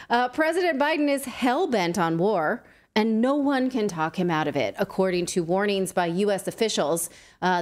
President Biden is hell-bent on war, and no one can talk him out of it, according to warnings by U.S. officials.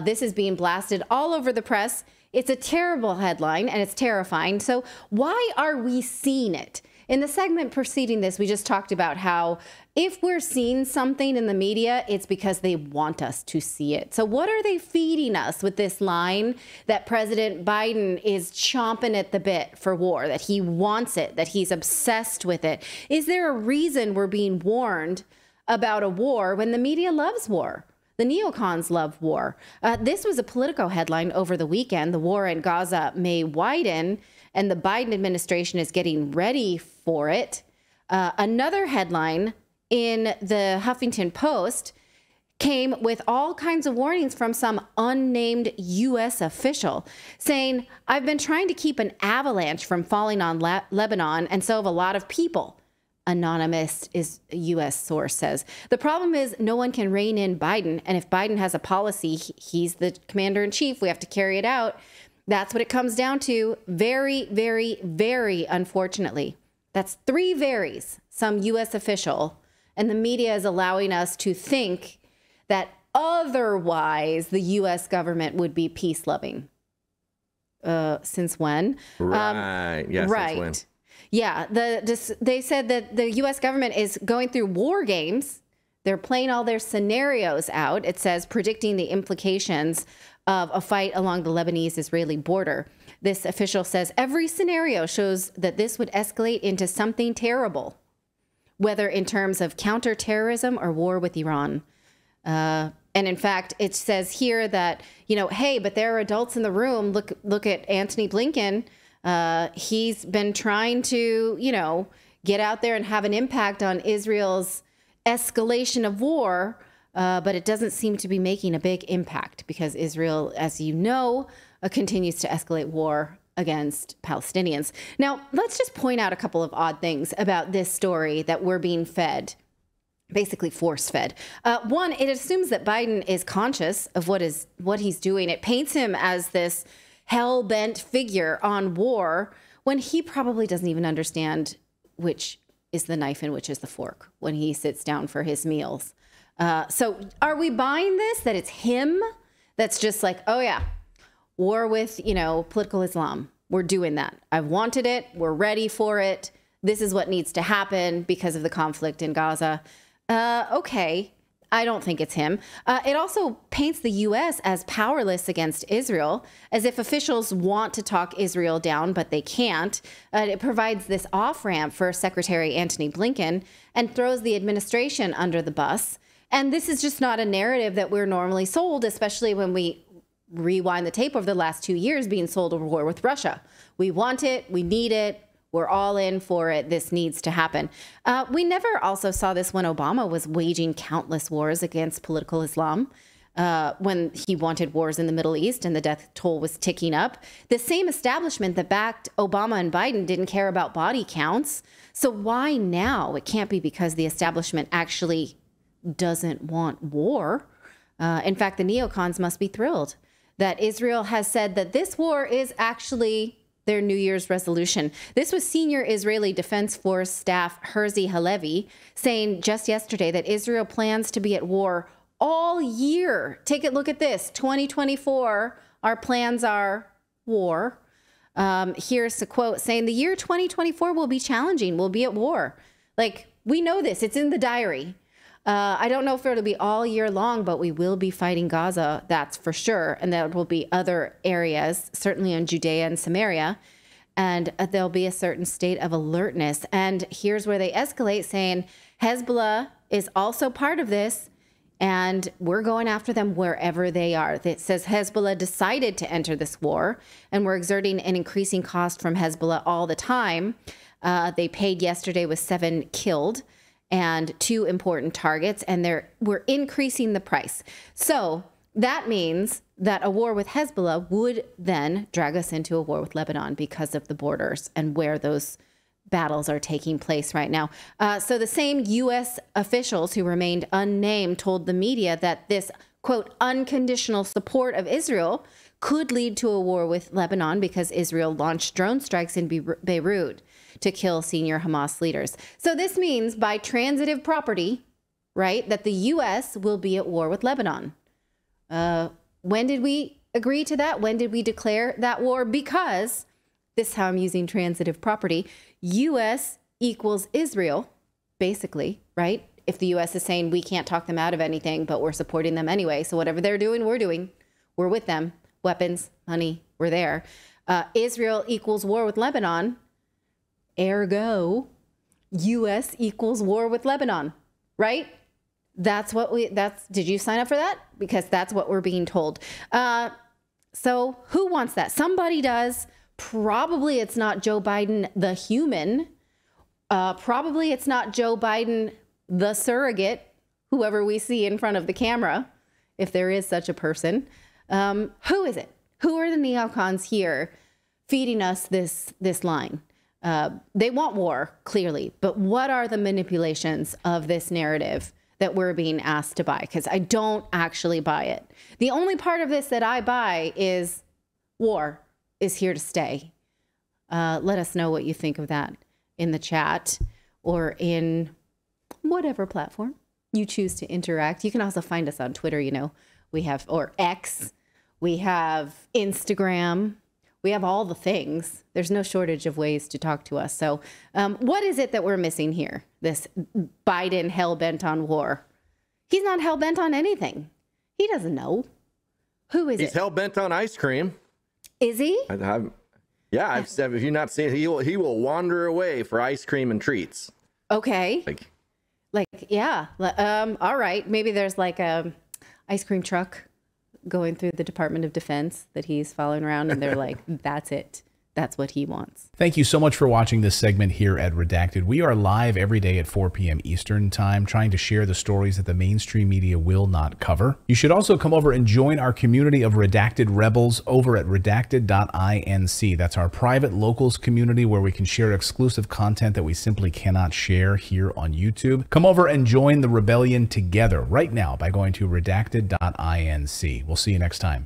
This is being blasted all over the press. It's a terrible headline, and it's terrifying. So why are we seeing it? In the segment preceding this, we just talked about how if we're seeing something in the media, it's because they want us to see it. So what are they feeding us with this line that President Biden is chomping at the bit for war, that he wants it, that he's obsessed with it? Is there a reason we're being warned about a war when the media loves war? The neocons love war. This was a Politico headline over the weekend. The war in Gaza may widen, and the Biden administration is getting ready for it. Another headline in the Huffington Post came with all kinds of warnings from some unnamed U.S. official saying, I've been trying to keep an avalanche from falling on Lebanon, and so have a lot of people. Anonymous is a U.S. source says. The problem is no one can rein in Biden. And if Biden has a policy, he's the commander in chief. We have to carry it out. That's what it comes down to. Very, very, very unfortunately. That's three varies, some U.S. official. And the media is allowing us to think that otherwise the U.S. government would be peace loving. Since when? Right. Yes, right. Since when? Yeah, they said that the U.S. government is going through war games. They're playing all their scenarios out. It says predicting the implications of a fight along the Lebanese-Israeli border. This official says every scenario shows that this would escalate into something terrible, whether in terms of counterterrorism or war with Iran. And in fact, it says here that, hey, but there are adults in the room. Look at Antony Blinken. He's been trying to, get out there and have an impact on Israel's escalation of war, but it doesn't seem to be making a big impact because Israel, as you know, continues to escalate war against Palestinians. Now, let's just point out a couple of odd things about this story that we're being fed, basically force-fed. One, it assumes that Biden is conscious of what he's doing. It paints him as this hell-bent figure on war when he probably doesn't even understand which is the knife and which is the fork when he sits down for his meals. So are we buying this, that it's him that's just like, oh yeah, war with, political Islam. We're doing that. I've wanted it. We're ready for it. This is what needs to happen because of the conflict in Gaza. Okay. I don't think it's him. It also paints the U.S. as powerless against Israel, as if officials want to talk Israel down, but they can't. It provides this off-ramp for Secretary Antony Blinken and throws the administration under the bus. And this is just not a narrative that we're normally sold, especially when we rewind the tape over the last 2 years being sold a war with Russia. We want it. We need it. We're all in for it. This needs to happen. We never also saw this when Obama was waging countless wars against political Islam, when he wanted wars in the Middle East and the death toll was ticking up. The same establishment that backed Obama and Biden didn't care about body counts. So why now? It can't be because the establishment actually doesn't want war. In fact, the neocons must be thrilled that Israel has said that this war is actually their New Year's resolution. This was senior Israeli Defense Force staff Herzi Halevi saying just yesterday that Israel plans to be at war all year. Take a look at this. 2024, our plans are war. Here's a quote saying the year 2024 will be challenging. We'll be at war. Like, we know this. It's in the diary. I don't know if it'll be all year long, but we will be fighting Gaza, that's for sure. And there will be other areas, certainly in Judea and Samaria. And there'll be a certain state of alertness. And here's where they escalate, saying Hezbollah is also part of this. And we're going after them wherever they are. It says Hezbollah decided to enter this war, and we're exerting an increasing cost from Hezbollah all the time. They paid yesterday with 7 killed. And 2 important targets, and we're increasing the price. So that means that a war with Hezbollah would then drag us into a war with Lebanon because of the borders and where those battles are taking place right now. So the same U.S. officials who remained unnamed told the media that this, quote, unconditional support of Israel could lead to a war with Lebanon because Israel launched drone strikes in Beirut. to kill senior Hamas leaders. So this means by transitive property, right, that the U.S. will be at war with Lebanon. When did we agree to that? When did we declare that war? Because, this is how I'm using transitive property, U.S. equals Israel, basically, right? If the U.S. is saying we can't talk them out of anything, but we're supporting them anyway. So whatever they're doing, we're doing. We're with them. Weapons, money, we're there. Israel equals war with Lebanon. Ergo, U.S. equals war with Lebanon, right? Did you sign up for that? Because that's what we're being told. So who wants that? Somebody does. Probably it's not Joe Biden, the human. Probably it's not Joe Biden, the surrogate, whoever we see in front of the camera, if there is such a person. Who is it? Who are the neocons here feeding us this line? They want war, clearly, but what are the manipulations of this narrative that we're being asked to buy? Because I don't actually buy it. The only part of this that I buy is war is here to stay. Let us know what you think of that in the chat or in whatever platform you choose to interact. You can also find us on Twitter, you know, we have, or X, we have Instagram, we have all the things. There's no shortage of ways to talk to us. So what is it that we're missing here? This Biden hell-bent on war. He's not hell-bent on anything. He doesn't know. Who is it? He's hell-bent on ice cream. Is he? Yeah, I've said, if you've not seen it, he will wander away for ice cream and treats. Okay. Yeah. All right. Maybe there's like a ice cream truck going through the Department of Defense that he's following around, and they're like, that's it. That's what he wants. Thank you so much for watching this segment here at Redacted. We are live every day at 4 p.m. Eastern Time, trying to share the stories that the mainstream media will not cover. You should also come over and join our community of Redacted Rebels over at redacted.inc. That's our private locals community where we can share exclusive content that we simply cannot share here on YouTube. Come over and join the rebellion together right now by going to redacted.inc. We'll see you next time.